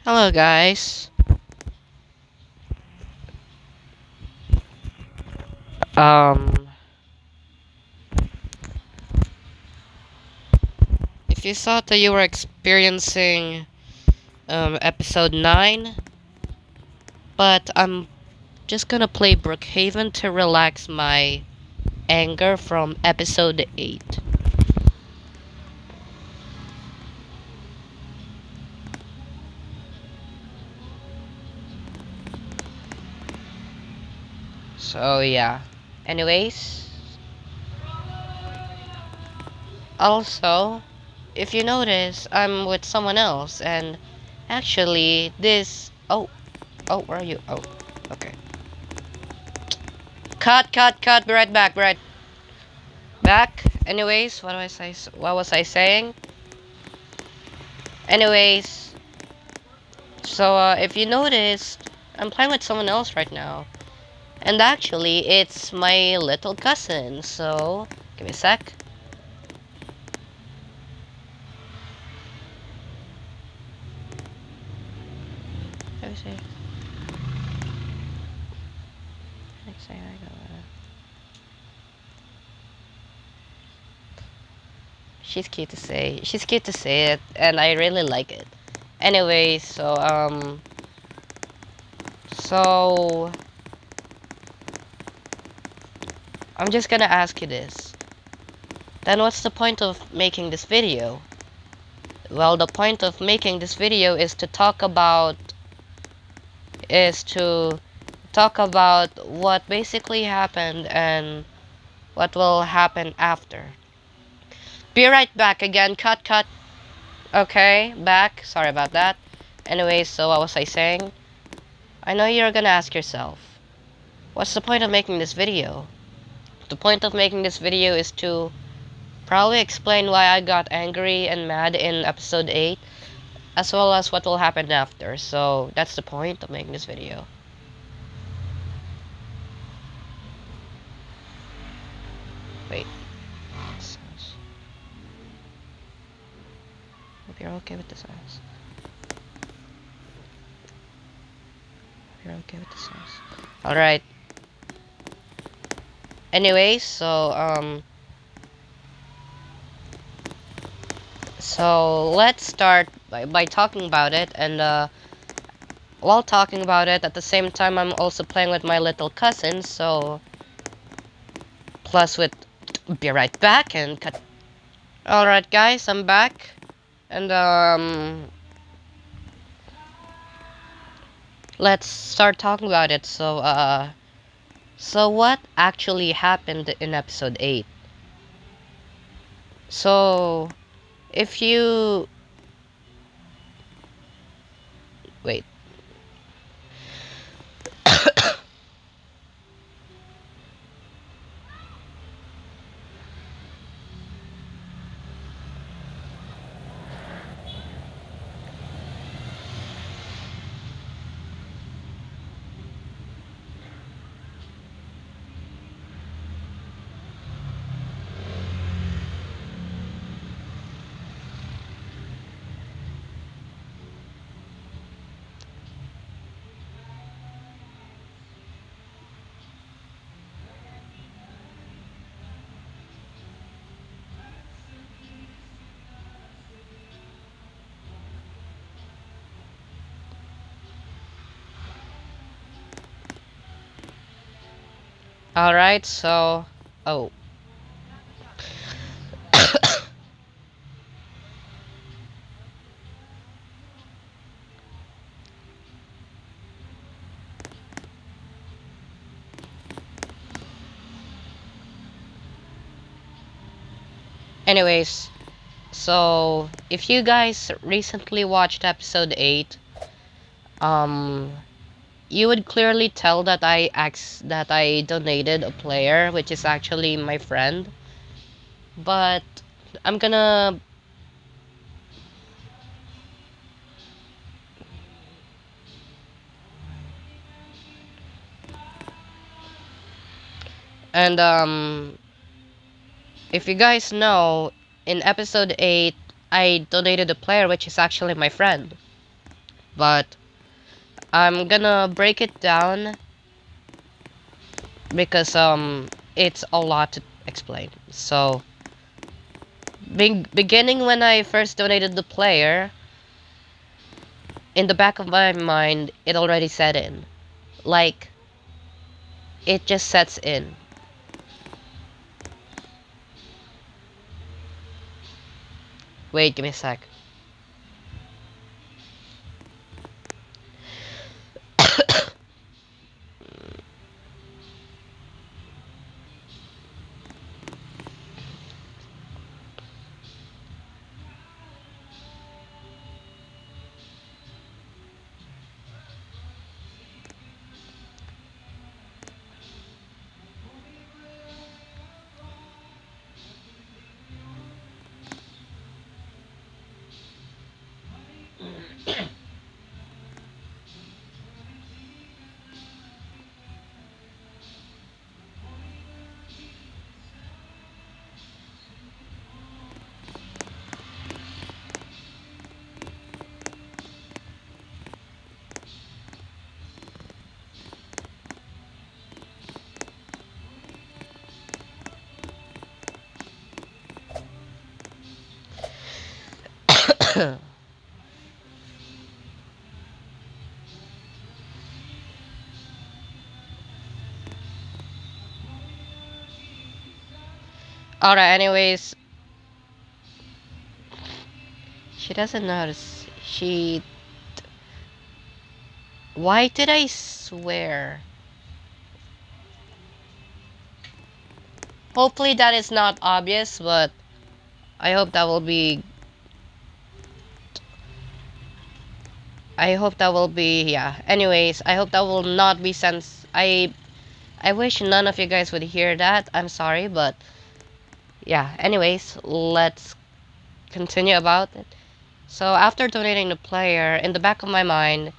Hello, guys. Um, if you thought that you were experiencing episode 9, but I'm just gonna play Brookhaven to relax my anger from episode 8. So, yeah. Anyways, also, if you notice, I'm with someone else, and actually, this. Oh, where are you? Oh, okay. Cut, be right back, back. Anyways, what was I saying? Anyways, so if you noticed, I'm playing with someone else right now. And actually, it's my little cousin, so give me a sec. Let me see. She's cute to say it, and I really like it. Anyway, so I'm just gonna ask you this. Then what's the point of making this video? Well, the point of making this video is to talk about what basically happened and what will happen after. Be right back again. Cut. Okay, back. Sorry about that. Anyway, so what was I saying? I know you're gonna ask yourself, what's the point of making this video? The point of making this video is to probably explain why I got angry and mad in episode 8, as well as what will happen after. So that's the point of making this video. Wait. Hope you're okay with this house. You're okay with this house. Alright. Anyways, so let's start by talking about it, and while talking about it, at the same time I'm also playing with my little cousin, so plus with be right back and cut. Alright guys, I'm back. And let's start talking about it. So what actually happened in episode 8? So if you wait. Alright, so oh. Anyways, so if you guys recently watched episode 8, um you would clearly tell that I donated a player, which is actually my friend. But I'm gonna and if you guys know, in episode 8 I donated a player which is actually my friend. but I'm gonna break it down because it's a lot to explain. So beginning when I first donated the player, in the back of my mind it already set in. Like, it just sets in. Wait, give me a sec. Alright, anyways, she doesn't notice. Why did I swear? Hopefully that is not obvious, but I hope that will be... yeah. Anyways, I hope that will not be I wish none of you guys would hear that. I'm sorry, but... yeah, anyways, let's continue about it. So after donating the player, in the back of my mind...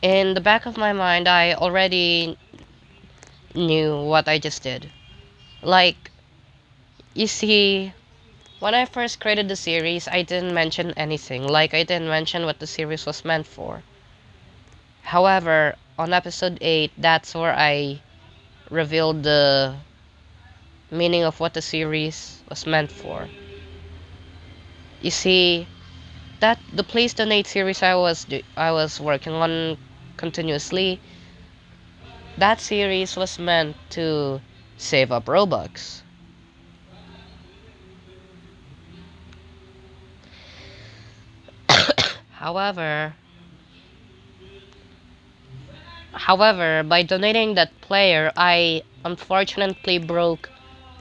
I already knew what I just did. Like, you see, when I first created the series, I didn't mention anything. Like, I didn't mention what the series was meant for. However, on episode 8, that's where I revealed the meaning of what the series was meant for. You see, that the Please Donate series I was working on continuously, that series was meant to save up Robux. However, by donating that player, I unfortunately broke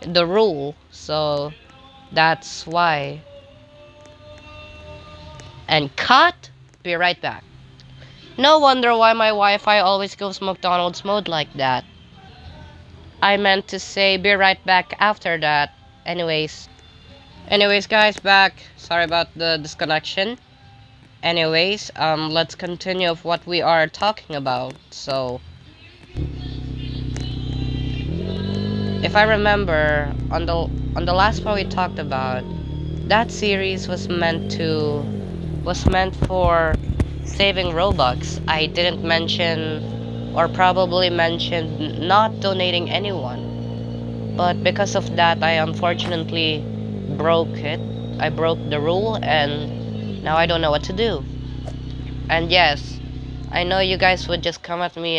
the rule, so that's why. And cut! Be right back. No wonder why my Wi-Fi always goes McDonald's mode like that. I meant to say be right back after that. Anyways guys, back. Sorry about the disconnection. Anyways, let's continue of what we are talking about. So, if I remember, on the last part we talked about, that series was meant for saving Robux. I didn't mention, or probably mentioned, not donating anyone. But because of that, I unfortunately broke it. I broke the rule, and now I don't know what to do. And yes, I know you guys would just come at me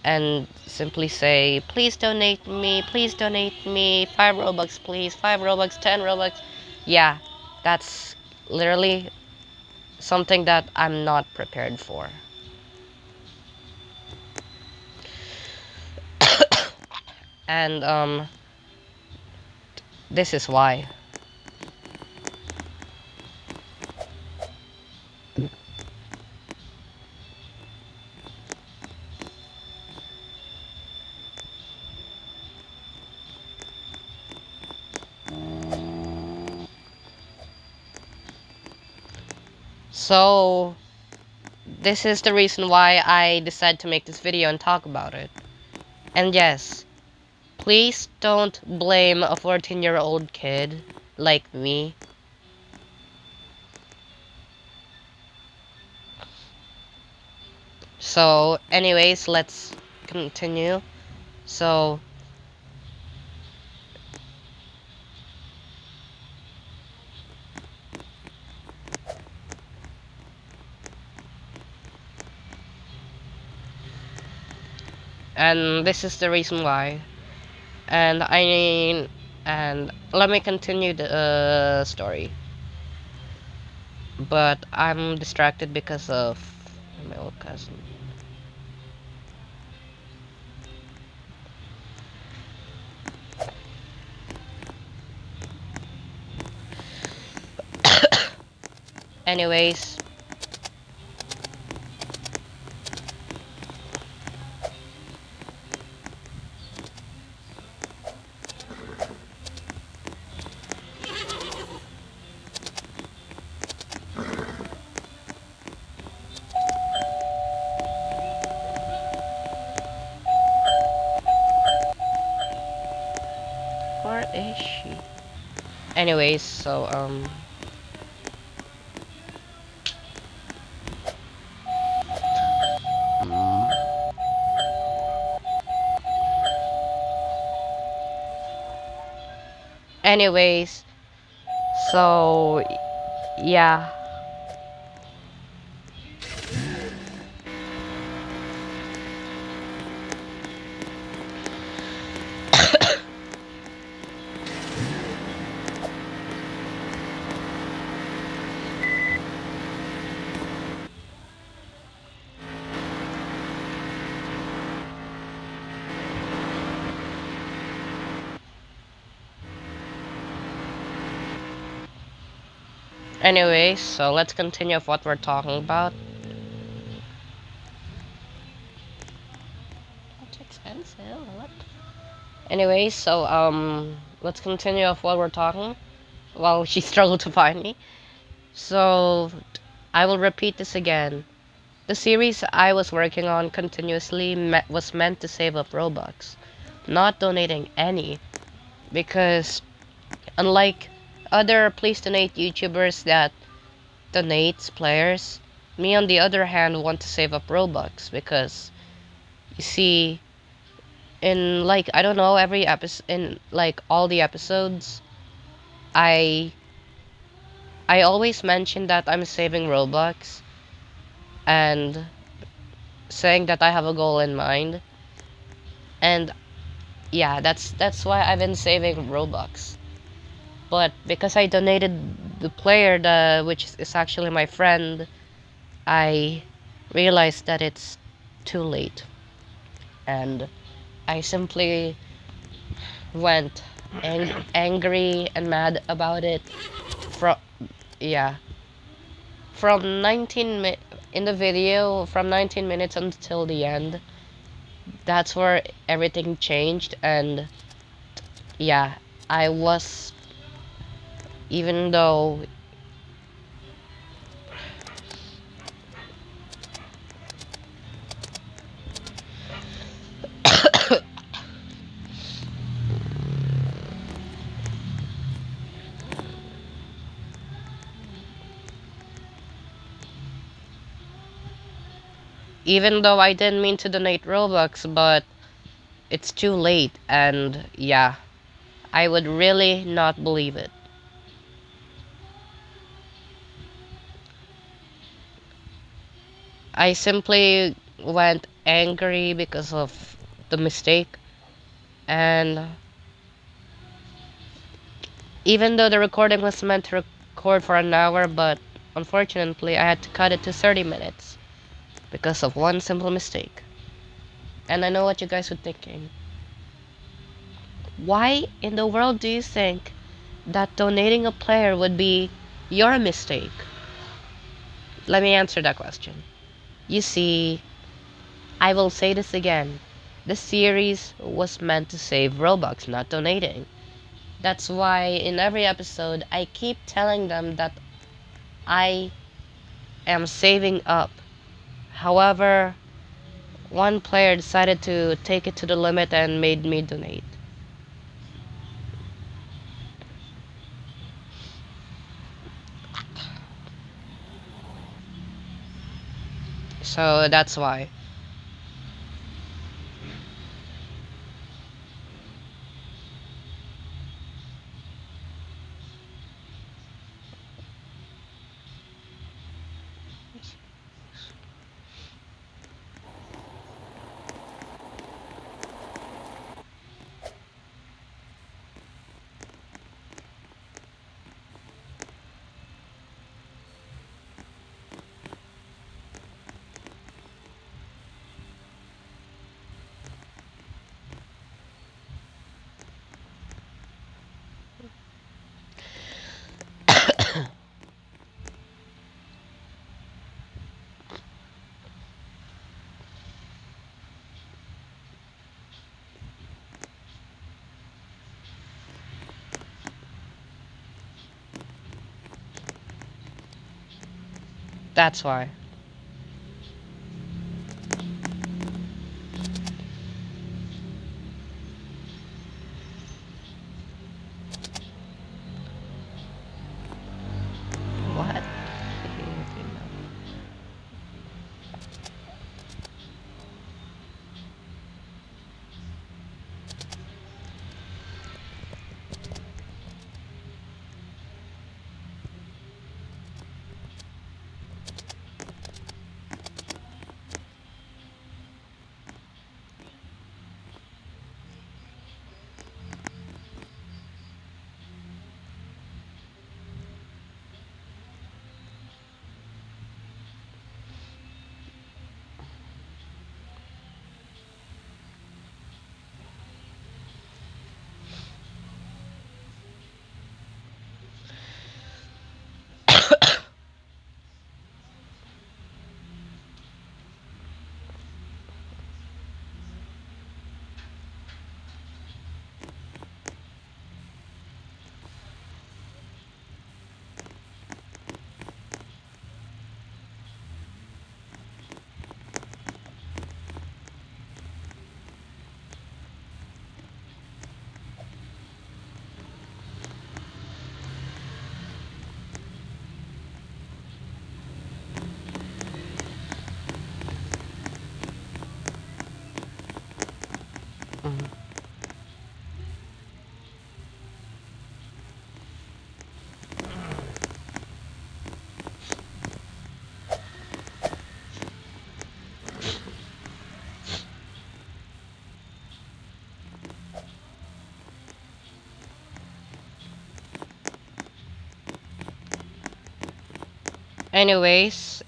and simply say, please donate me, 5 Robux please, 5 Robux, 10 Robux. Yeah, that's literally something that I'm not prepared for. And this is why. So this is the reason why I decided to make this video and talk about it. And yes, please don't blame a 14-year-old kid like me. So, anyways, let's continue. So, and this is the reason why. And I mean, and let me continue the story. But I'm distracted because of my old cousin. Anyways, where is she? Anyways, so anyways, so yeah. Anyways, so let's continue with what we're talking about. That's expensive. What? Anyways, so let's continue with what we're talking. While she struggled to find me. So I will repeat this again. The series I was working on continuously was meant to save up Robux, not donating any, because unlike other please donate YouTubers that donates players, me on the other hand want to save up Robux because you see in like I don't know every episode in like all the episodes I I always mention that I'm saving Robux and saying that I have a goal in mind. And yeah, that's why I've been saving Robux. But because I donated the player, which is actually my friend, I realized that it's too late, and I simply went angry and mad about it. From yeah, from in the video from 19 minutes until the end. That's where everything changed, and yeah, I was even though even though I didn't mean to donate Robux, but it's too late, and yeah, I would really not believe it. I simply went angry because of the mistake, and even though the recording was meant to record for an hour, but unfortunately I had to cut it to 30 minutes because of one simple mistake. And I know what you guys were thinking. Why in the world do you think that donating a player would be your mistake? Let me answer that question. You see, I will say this again. The series was meant to save Robux, not donating. That's why in every episode I keep telling them that I am saving up. However, one player decided to take it to the limit and made me donate. So that's why. That's why. What? Mhm. Anyways,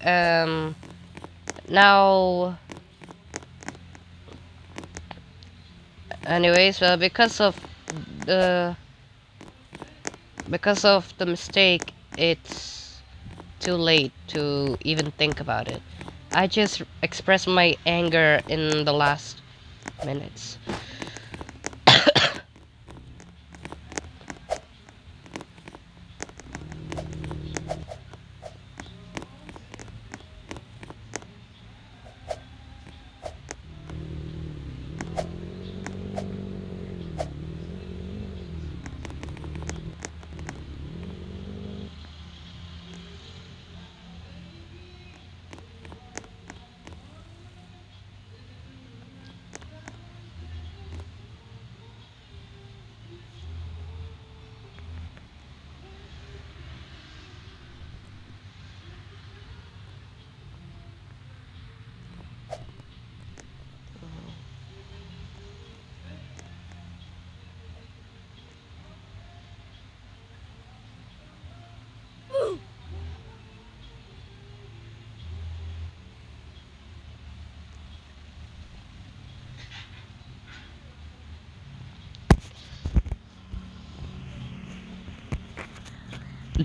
now, well, the because of the mistake, it's too late to even think about it. I just expressed my anger in the last minutes.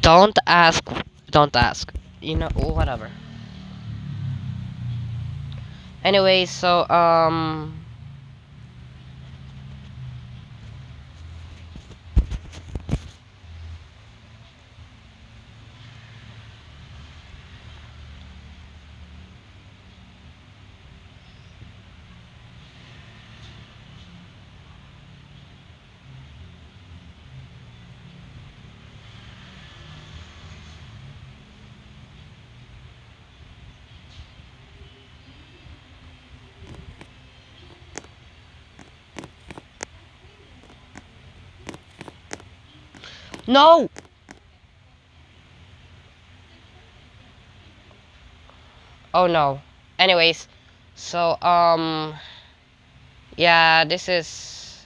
Don't ask. Don't ask. You know, whatever. Anyway, so no. Oh no. Anyways, so yeah, this is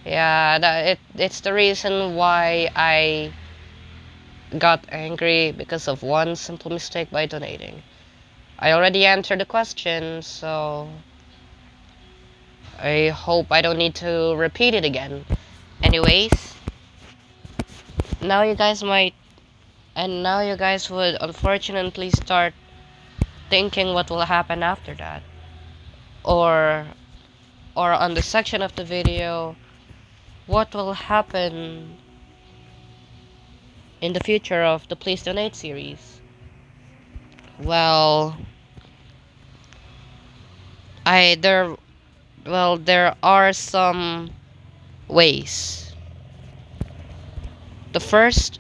yeah, it's the reason why I got angry because of one simple mistake by donating. I already answered the question, so I hope I don't need to repeat it again. Anyways, now you guys might and now you guys would unfortunately start thinking what will happen after that. Or on the section of the video, what will happen in the future of the Please Donate series. Well, I there there are some ways. The first,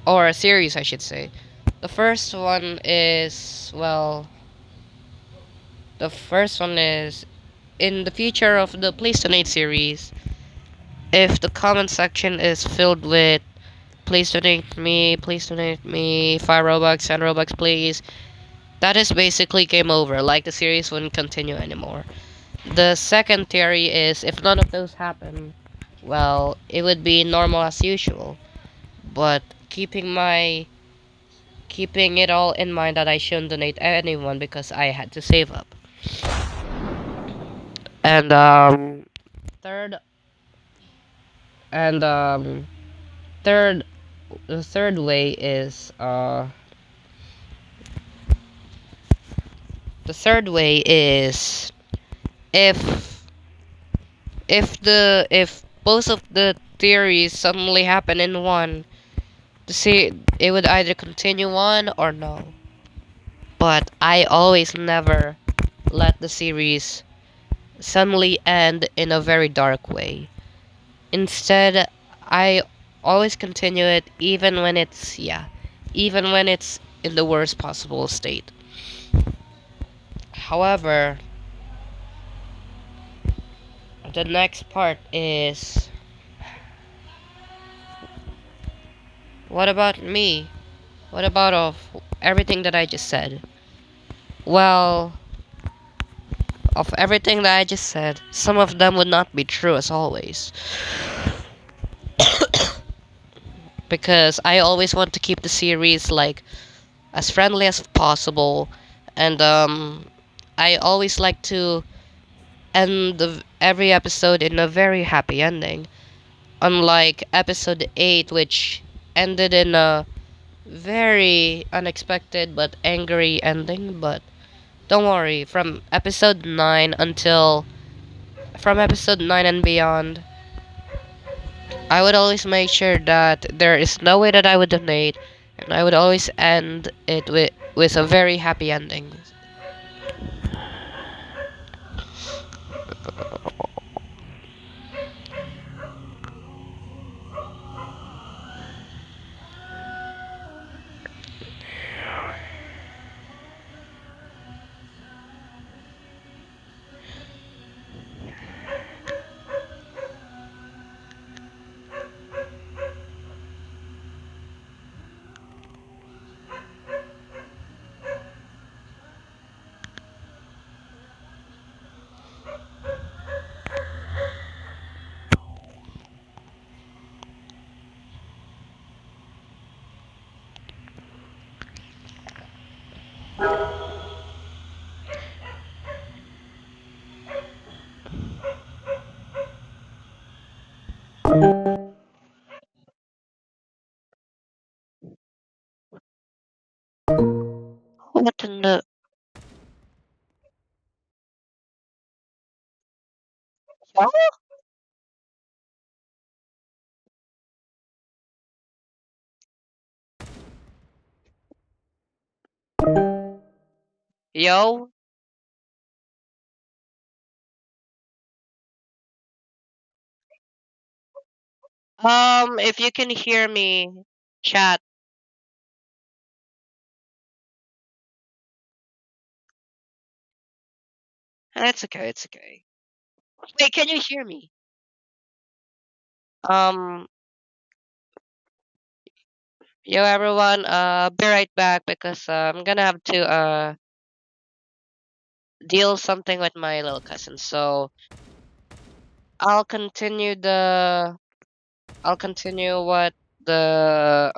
or a series I should say. The first one is, the first one is in the future of the Please Donate series. If the comment section is filled with please donate me, 5 Robux, 10 Robux please, that is basically game over, like the series wouldn't continue anymore. The second theory is if none of those happen, it would be normal as usual. But keeping it all in mind that I shouldn't donate anyone because I had to save up. And third and third the third way is the third way is if if both of the theories suddenly happen in one, to see it would either continue on or no. But I always never let the series suddenly end in a very dark way. Instead, I always continue it even when it's in the worst possible state. However, the next part is, what about me? What about of everything that I just said? Well, of everything that I just said, some of them would not be true as always. Because I always want to keep the series like as friendly as possible, and I always like to end every episode in a very happy ending. Unlike episode 8, which ended in a very unexpected but angry ending. But don't worry, from episode 9 and beyond, I would always make sure that there is no way that I would donate, and I would always end it with a very happy ending. What in the... Yo? If you can hear me, chat. It's okay, it's okay. Wait, can you hear me? Um, yo everyone, be right back because I'm gonna have to deal something with my little cousin. So I'll continue the I'll continue what I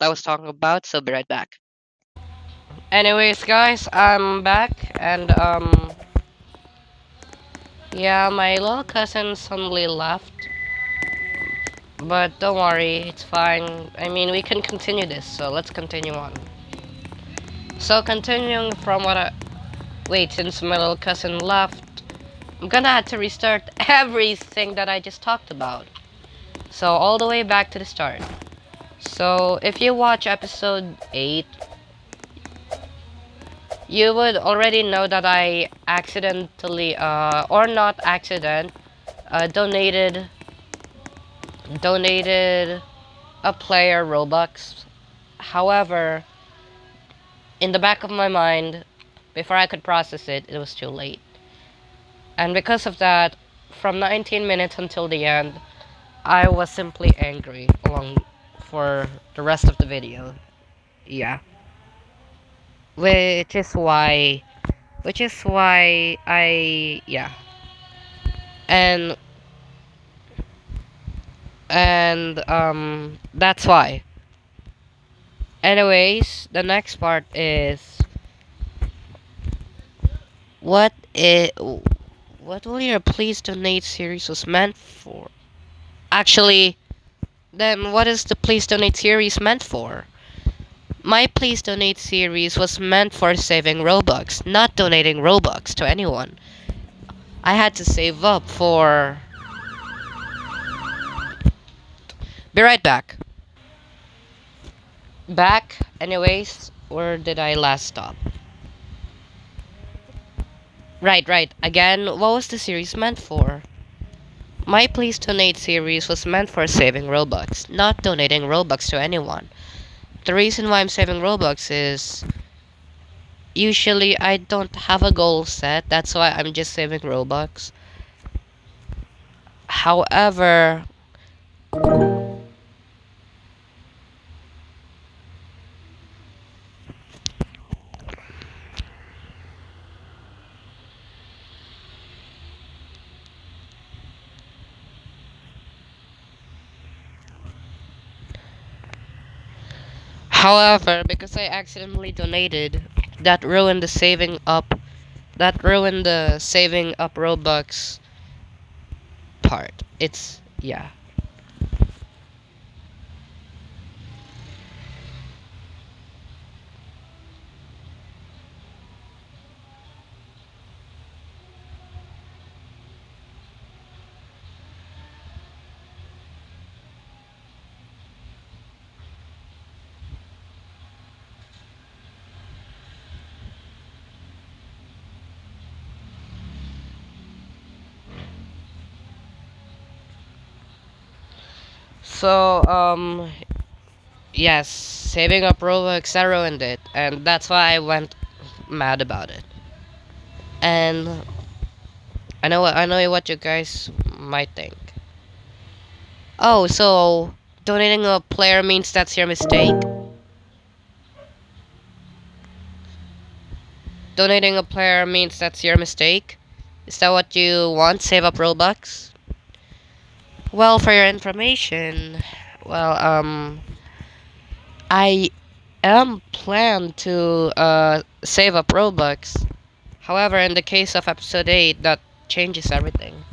was talking about. So be right back. Anyways, guys, I'm back, and yeah, my little cousin suddenly left, but don't worry, it's fine. I mean, we can continue this, so let's continue on. So continuing from what I wait, since my little cousin left, I'm gonna have to restart everything that I just talked about. So all the way back to the start. So if you watch episode 8, you would already know that I accidentally, or not accident, donated a player Robux. However, in the back of my mind, before I could process it, it was too late. And because of that, from 19 minutes until the end, I was simply angry along for the rest of the video. Yeah. Which is why yeah. And that's why. Anyways, the next part is what is what will your please donate series was meant for? Actually, then what is the please donate series meant for? My please donate series was meant for saving Robux, not donating Robux to anyone. I had to save up for. Be right back. Back, anyways, where did I last stop? Right. Again, what was the series meant for? My Please Donate series was meant for saving Robux, not donating Robux to anyone. The reason why I'm saving Robux is usually I don't have a goal set, that's why I'm just saving Robux. However, because I accidentally donated, that ruined the saving up, Robux part. It's, yeah. So, yes, saving up Robux, that ruined it, and that's why I went mad about it. And I know what you guys might think. Oh, so donating a player means that's your mistake? Donating a player means that's your mistake? Is that what you want? Save up Robux? Well, for your information, well, I am planned to save up Robux. However, in the case of episode 8, that changes everything.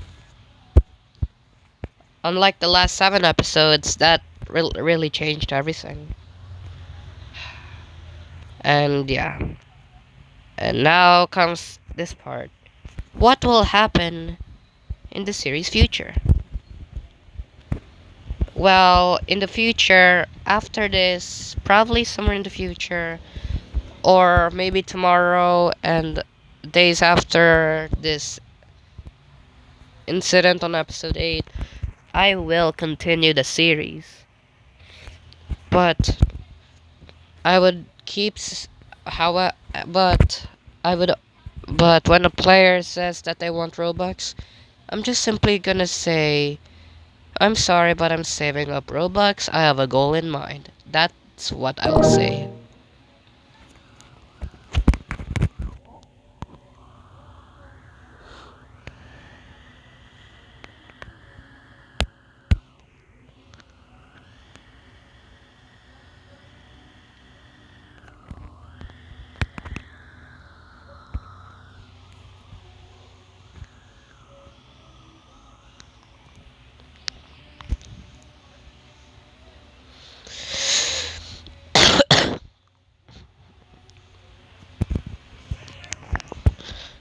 Unlike the last 7 episodes, that really changed everything. And yeah. And now comes this part. What will happen in the series future? Well, in the future, after this, probably somewhere in the future, or maybe tomorrow and days after this incident on episode 8, I will continue the series. But I would keep how but I would but when a player says that they want Robux, I'm just simply gonna say I'm sorry, but I'm saving up Robux. I have a goal in mind. That's what I will say.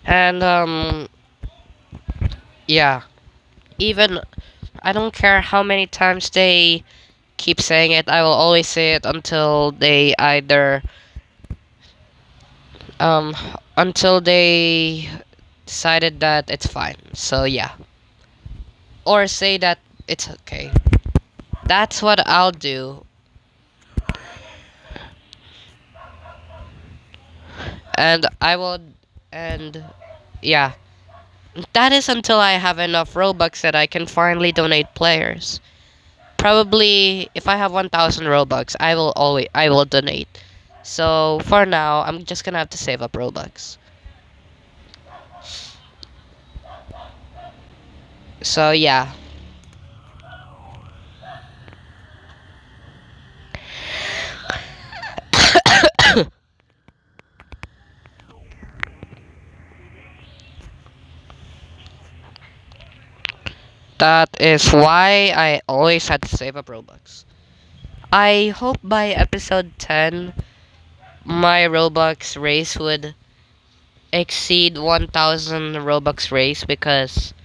And yeah, even I don't care how many times they keep saying it, I will always say it until they either Um, until they decided that it's fine. So yeah, or say that it's okay. That's what I'll do. And I will, and yeah, that is until I have enough Robux that I can finally donate players. Probably if I have 1000 Robux, I will donate. So for now, I'm just gonna have to save up Robux. So yeah. That is why I always had to save up Robux. I hope by episode 10 my Robux race would exceed 1000 Robux race, because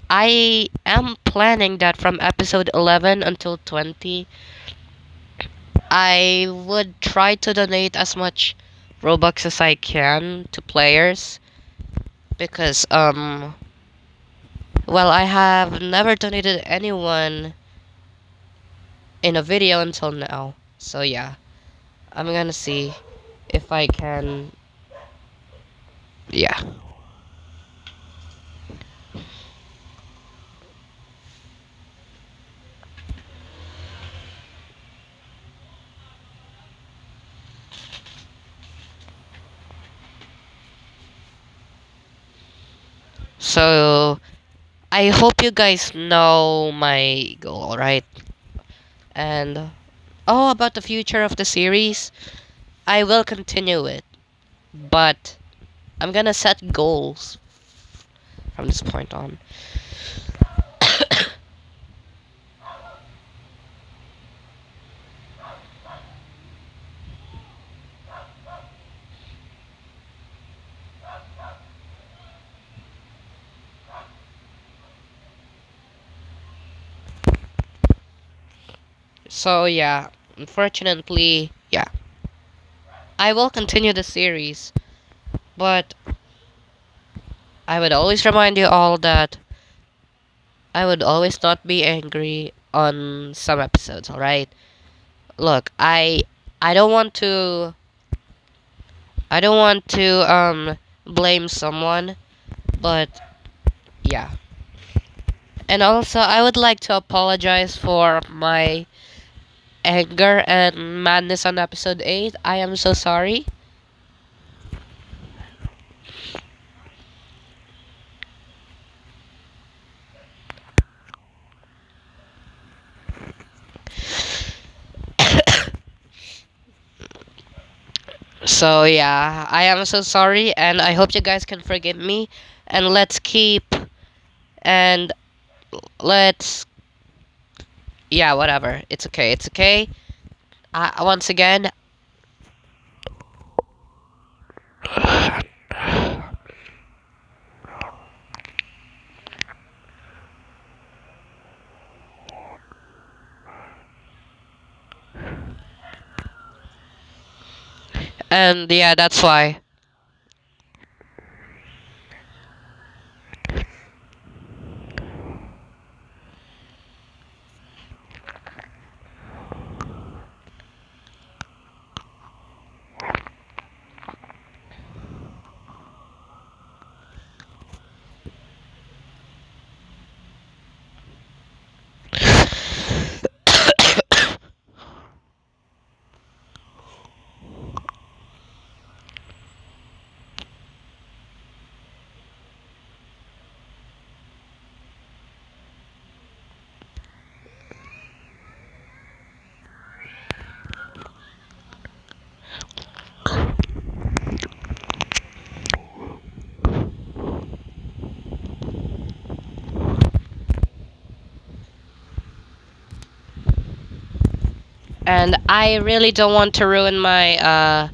I am planning that from episode 11 until 20 I would try to donate as much Robux as I can to players, because well, I have never donated anyone in a video until now. So yeah, I'm gonna see if I can. Yeah. So I hope you guys know my goal, right? And oh, about the future of the series, I will continue it, but I'm gonna set goals from this point on. So yeah, unfortunately, yeah, I will continue the series, but I would always remind you all that I would always not be angry on some episodes, alright? Look, I don't want to blame someone, but yeah. And also I would like to apologize for my anger and madness on episode 8. I am so sorry. So yeah, I am so sorry, and I hope you guys can forgive me, and and let's yeah, whatever. It's okay. It's okay. Once again, and yeah, that's why. And I really don't want to ruin my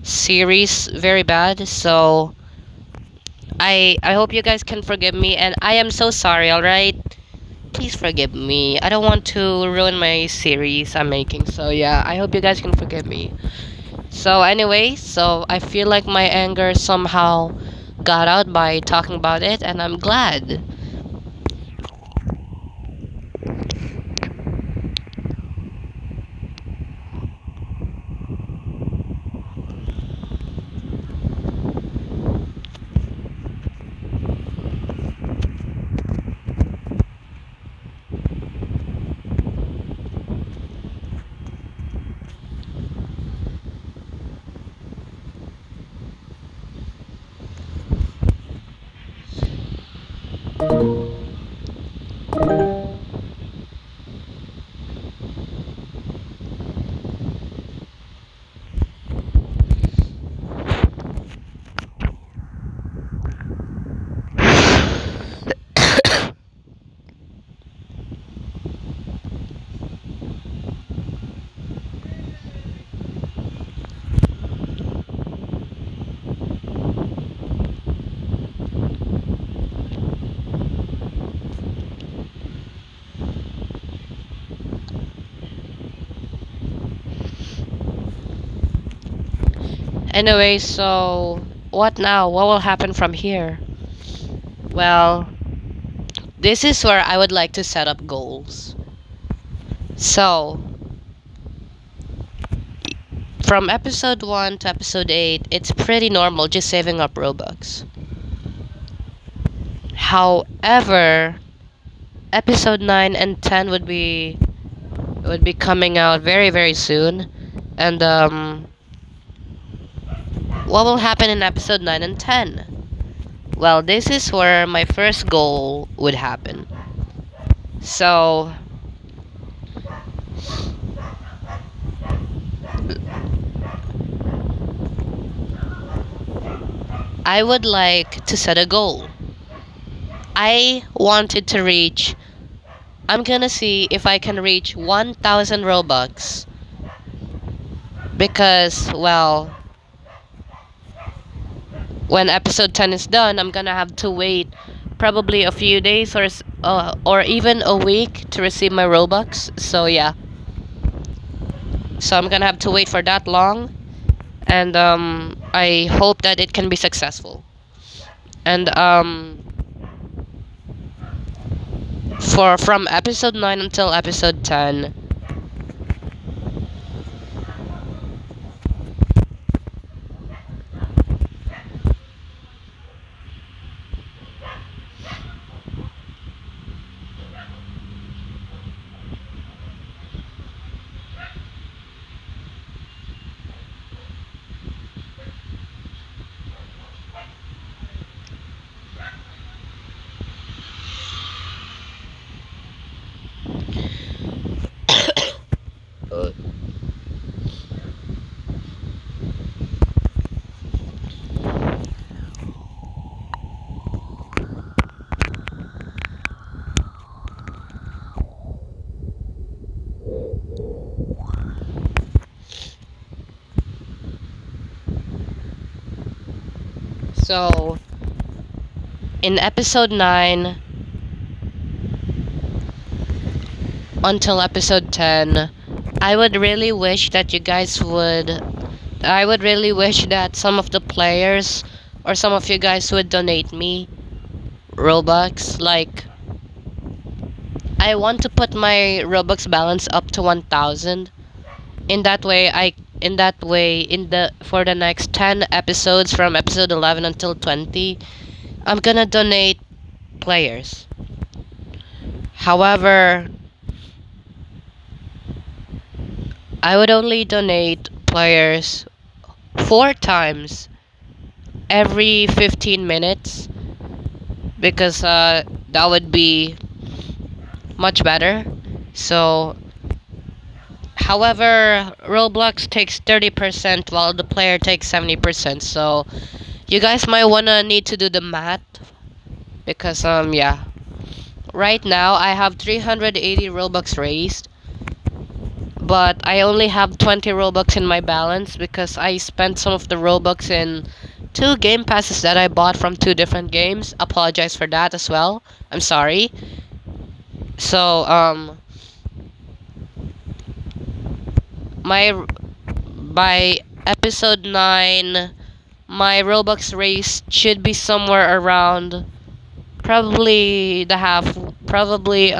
series very bad, so I hope you guys can forgive me, and I am so sorry, alright? Please forgive me. I don't want to ruin my series I'm making, so yeah, I hope you guys can forgive me. So anyway, so I feel like my anger somehow got out by talking about it, and I'm glad. Anyway, so what now? What will happen from here? Well, this is where I would like to set up goals. So, from episode 1 to episode 8, it's pretty normal just saving up Robux. However, episode 9 and 10 would be coming out very very soon. And what will happen in episode 9 and 10? Well, this is where my first goal would happen. So, I would like to set a goal. I wanted to reach, I'm gonna see if I can reach 1,000 Robux. Because, well, when episode 10 is done, I'm gonna have to wait probably a few days or even a week to receive my Robux. So, yeah. So, I'm gonna have to wait for that long. And, I hope that it can be successful. And, for from episode 9 until episode 10, so in episode 9 until episode 10, I would really wish that you guys would. I would really wish that some of the players or some of you guys would donate me Robux. Like, I want to put my Robux balance up to 1,000. In that way, in the for the next 10 episodes from episode 11 until 20, I'm gonna donate players. However, I would only donate players 4 times every 15 minutes because that would be much better. So, however, Roblox takes 30% while the player takes 70%. So, you guys might wanna need to do the math because yeah. Right now I have 380 Robux raised, but I only have 20 Robux in my balance because I spent some of the Robux in 2 game passes that I bought from 2 different games. Apologize for that as well. I'm sorry. So, my by episode 9, my Robux race should be somewhere around probably the half, probably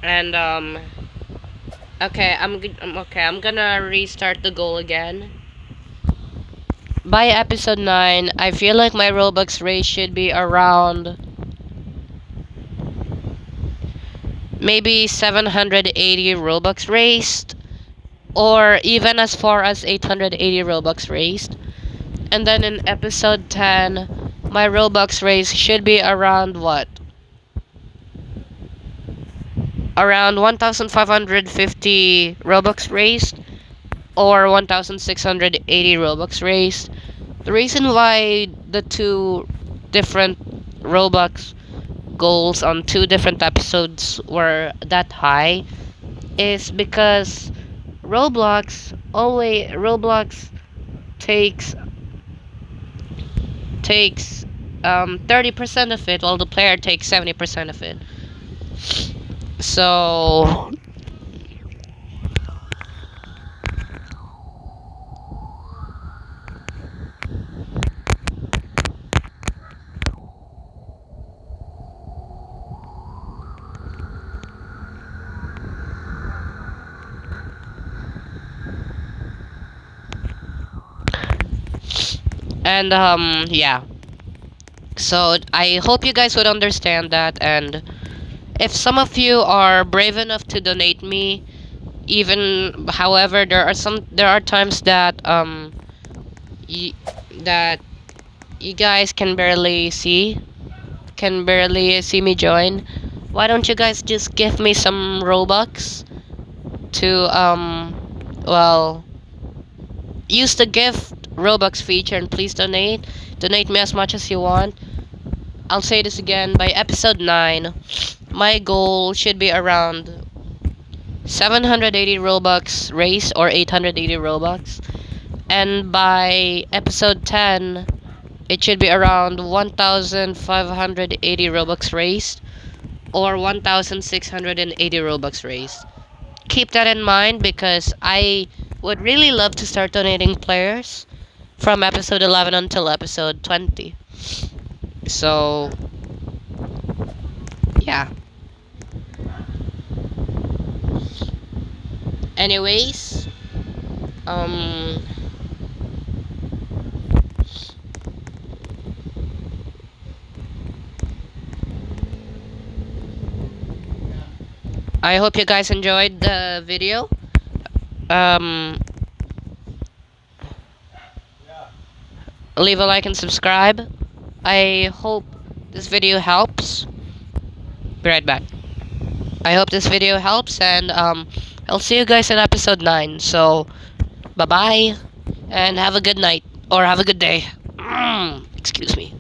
and okay, okay. I'm gonna restart the goal again. By episode 9, I feel like my Robux race should be around maybe 780 Robux raised, or even as far as 880 Robux raised. And then in episode 10, my Robux raise should be around what? Around 1,550 Robux raised, or 1,680 Robux raised. The reason why the two different Robux goals on two different episodes were that high is because Roblox takes 30% of it while the player takes 70% of it. So and yeah. So I hope you guys would understand that, and if some of you are brave enough to donate me, even however there are times that y- that you guys can barely see me join. Why don't you guys just give me some Robux to well, use the gift Robux feature and please donate me as much as you want. I'll say this again, by episode 9, my goal should be around 780 Robux race or 880 Robux. And by episode 10, it should be around 1,580 Robux raised or 1,680 Robux raised. Keep that in mind because I would really love to start donating players from episode 11 until episode 20. So, yeah. Anyways, um, I hope you guys enjoyed the video. Um, leave a like and subscribe. I hope this video helps. Be right back. I hope this video helps, and I'll see you guys in episode 9. So, bye bye, and have a good night or have a good day. Excuse me.